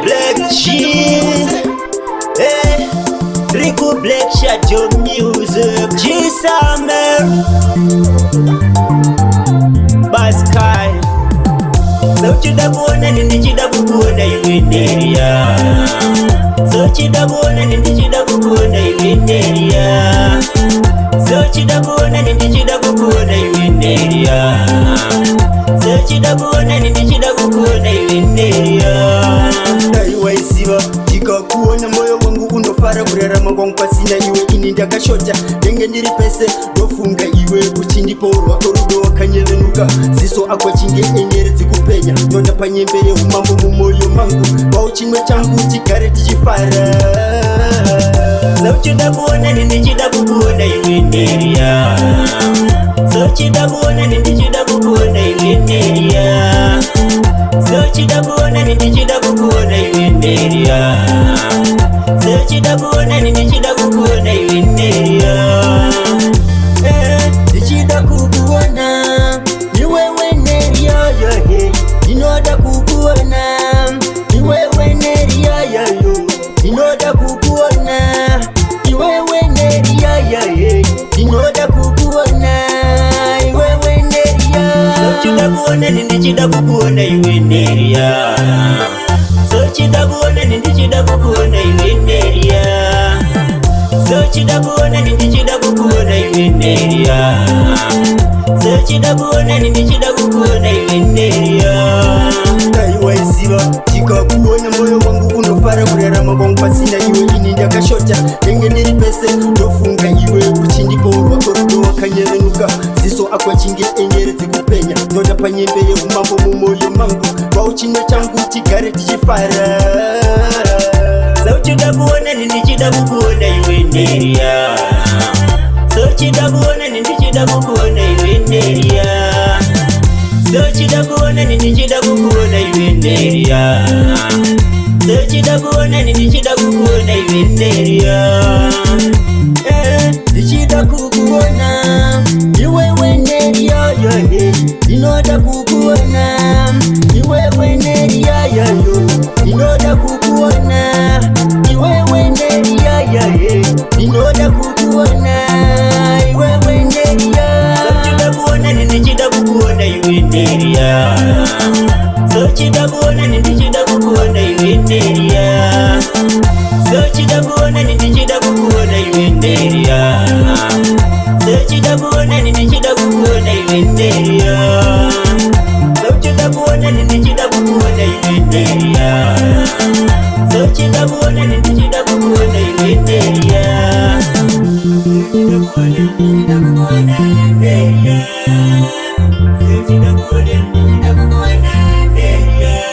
Black Jeans, hey, Rico Black Shadow Music, G-Summer, Baskai. Sauti da bona nindi da kukuona iwenderia. Sauti da bona nindi da kukuona iwenderia. Sauti da bona nindi da kukuona iwenderia. Sauti da bona nindi da kukuona iwenderia. Siva ndikakuona moyo wangu unofara kurarama kwangu pasina iwe. Ini ndakashota ndenge ndiri pese ndofunga iwe kuchindipo rwako rudo wakanyevenuka ziso akwa chinge enyere dzikupenya ndonda panyembere umambo mumoyo mangu wao chimwe changu chigare tichifara. Sauti da bona ndichida kukuona iwenderia. Sauti da bona ndichida kukuona iwenderia. Sauti da bona ndichida kukuona iwenderia. Sauti da bona ndichida kukuona iwenderia. Ndichida kukuona ni wewe neria yo, inoda kukuona ni wewe neria yo, inoda kukuona ni wewe neria yo, inoda kukuona ni wewe neria. Sauti da bona ndichida kukuona iwenderia. Sauti da bona ndichida kukuona iwenderia. Sauti da bona ndichida kukuona iwenderia. Sauti da bona ndichida kukuona iwenderia. Siva ndikakuona moyo wangu unofara kurarama kwangu pasina iwe. Ini ndakashota ndenge ndiri pese ndofunga iwe kuchindipo rwako rudo wakanyevenuka ziso akwa chinge enyere dzikupenya ndonda panyembere umambo mumoyo mangu wao chimwe changu chigare tichifara. Sauti da bona ndichida kukuona iwenderia. Sauti da bona ndichida kukuona iwenderia. Sauti da bona ndichida kukuona iwenderia. Sauti da bona ndichida kukuona iwenderia. Ndichida kukuona ni wewe neria yo, inoda kukuona ni wewe neria yo, inoda kukuona ni wewe neria yo, inoda kukuona ni wewe neria. Sauti da bona ndichida kukuona iwenderia. Sauti da bona ndichida kukuona iwenderia. Sauti da bona ndichida kukuona iwenderia. Sauti da bona ndichida kukuona iwenderia. Sauti da bona ndichida kukuona iwenderia. Sauti da bona ndichida kukuona iwenderia. Sauti da bona ndichida kukuona iwenderia. Sauti da bona ndichida kukuona iwenderia.